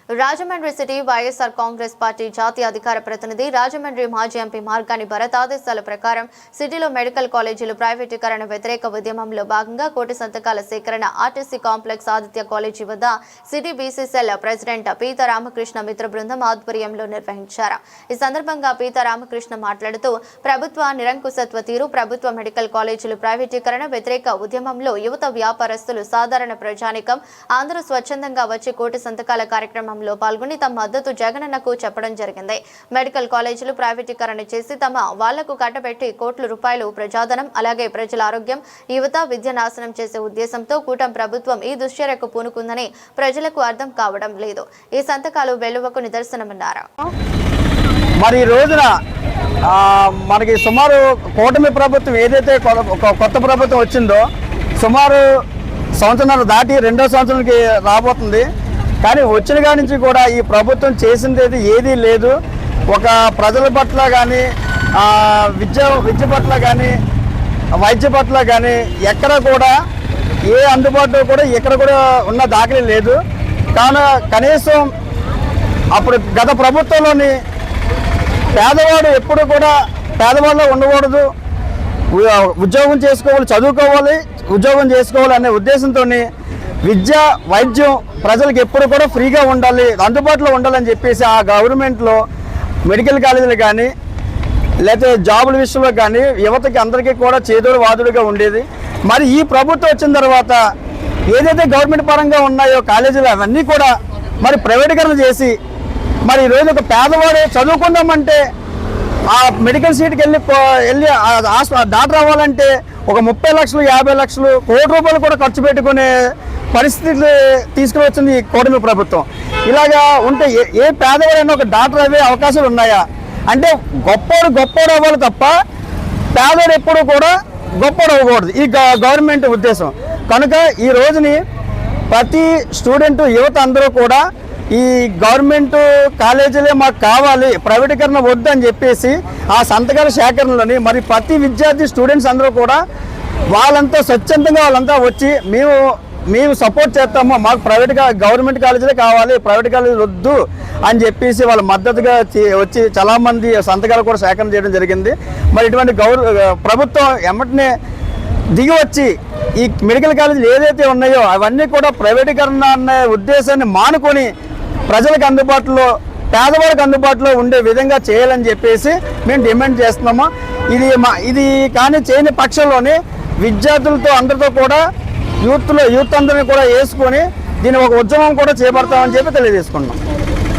Rajahmundry city YSR Congress party జాతీయ అధికార ప్రతినిధి రాజమండ్రి మాజీ ఎంపీ మార్గాని భరత్ ఆదేశాల ప్రకారం సిటీలో మెడికల్ కాలేజీలు ప్రైవేటీకరణ వ్యతిరేక ఉద్యమంలో భాగంగా కోటి సంతకాల సేకరణ ఆర్టీసీ కాంప్లెక్స్ ఆదిత్య కాలేజీ వద్ద సిటీ బీసీసీఎల్ ప్రెసిడెంట్ పీత రామకృష్ణ మిత్ర బృందం ఆధ్వర్యంలో నిర్వహించారు. ఈ సందర్భంగా పీత రామకృష్ణ మాట్లాడుతూ ప్రభుత్వ నిరంకుశత్వ తీరు, ప్రభుత్వ మెడికల్ కాలేజీలు ప్రైవేటీకరణ వ్యతిరేక ఉద్యమంలో యువత, వ్యాపారస్తులు, సాధారణ ప్రజానికం అందరూ స్వచ్ఛందంగా వచ్చి కోటి సంతకాల కార్యక్రమం పాల్గొని తమ మద్దతు జగనన్నకు చెప్పడం జరిగింది. మెడికల్ కాలేజీలు ప్రైవేటీకరణ చేసి తమ వాళ్లకు కట్టబెట్టి కోట్ల రూపాయలు ప్రజాధనం, అలాగే ప్రజల ఆరోగ్యం, యువత, విద్య నాశనం చేసే ఉద్దేశంతో కూటమి ప్రభుత్వం ఈ దుశ్చర్యకు పూనుకుందని ప్రజలకు అర్థం కావడం లేదు. ఈ సంతకాలు వెలువకు నిదర్శనమన్నారు. మరి ఈ రోజున మనకి సుమారు కూటమి ప్రభుత్వం ఏదైతే కొత్త ప్రభుత్వం వచ్చిందో సుమారు సంవత్సరాలు దాటి రెండో సంవత్సరానికి రాబోతుంది. కానీ వచ్చిన కాడి నుంచి కూడా ఈ ప్రభుత్వం చేసింది ఏదీ లేదు. ఒక ప్రజల పట్ల కానీ విద్య పట్ల కానీ వైద్య పట్ల కానీ ఎక్కడ కూడా ఏ అందుబాటులో కూడా ఎక్కడ కూడా ఉన్న దాఖలే లేదు. కావున కనీసం అప్పుడు గత ప్రభుత్వంలోని పేదవాడు ఎప్పుడు కూడా పేదవాళ్ళలో ఉండకూడదు, ఉద్యోగం చేసుకోవాలి, చదువుకోవాలి, ఉద్యోగం చేసుకోవాలి అనే ఉద్దేశంతో విద్య, వైద్యం ప్రజలకు ఎప్పుడు కూడా ఫ్రీగా ఉండాలి, అందుబాటులో ఉండాలని చెప్పేసి ఆ గవర్నమెంట్లో మెడికల్ కాలేజీలు కానీ లేకపోతే జాబుల విషయంలో కానీ యువతకి అందరికీ కూడా చేదోడు వాదుడుగా ఉండేది. మరి ఈ ప్రభుత్వం వచ్చిన తర్వాత ఏదైతే గవర్నమెంట్ పరంగా ఉన్నాయో కాలేజీలు అవన్నీ కూడా మరి ప్రైవేటీకరణ చేసి మరి ఈరోజు ఒక పేదవాడు చదువుకుందామంటే ఆ మెడికల్ సీట్కి వెళ్ళి డాక్టర్ అవ్వాలంటే ఒక 30 లక్షలు, 50 లక్షలు, కోటి రూపాయలు కూడా ఖర్చు పెట్టుకునే పరిస్థితులు తీసుకుని వచ్చింది ఈ కూటమి ప్రభుత్వం. ఇలాగా ఉంటే ఏ పేదవాడైనా ఒక డాక్టర్ అయ్యే అవకాశాలు ఉన్నాయా? అంటే గొప్పోడు అవ్వాలి తప్ప పేదవాడు ఎప్పుడు కూడా గొప్పోడు అవ్వకూడదు, ఈ గవర్నమెంట్ ఉద్దేశం. కనుక ఈ రోజుని ప్రతి స్టూడెంట్, యువత అందరూ కూడా ఈ గవర్నమెంట్ కాలేజీలే మాకు కావాలి, ప్రైవేటీకరణ వద్దు అని చెప్పేసి ఆ సంతకాల సేకరణలోని మరి ప్రతి విద్యార్థి, స్టూడెంట్స్ అందరూ కూడా వాళ్ళంతా స్వచ్ఛందంగా వాళ్ళంతా వచ్చి మేము సపోర్ట్ చేస్తాము, మాకు గవర్నమెంట్ కాలేజీలే కావాలి, ప్రైవేట్ కాలేజీలు వద్దు అని చెప్పేసి వాళ్ళ మద్దతుగా వచ్చి చాలామంది సంతకాలు కూడా సేకరణ చేయడం జరిగింది. మరి ఇటువంటి ప్రభుత్వం ఎమ్మటనే దిగి వచ్చి ఈ మెడికల్ కాలేజీలు ఏదైతే ఉన్నాయో అవన్నీ కూడా ప్రైవేటీకరణ అనే ఉద్దేశాన్ని మానుకొని ప్రజలకు అందుబాటులో, పేదవాళ్ళకి అందుబాటులో ఉండే విధంగా చేయాలని చెప్పేసి మేము డిమాండ్ చేస్తున్నాము. ఇది కానీ చేయని పక్షంలోనే విద్యార్థులతో అందరితో కూడా యూత్ అందరినీ కూడా వేసుకొని దీన్ని ఒక ఉద్యమం కూడా చేపడతామని చెప్పి తెలియజేసుకుంటున్నాం.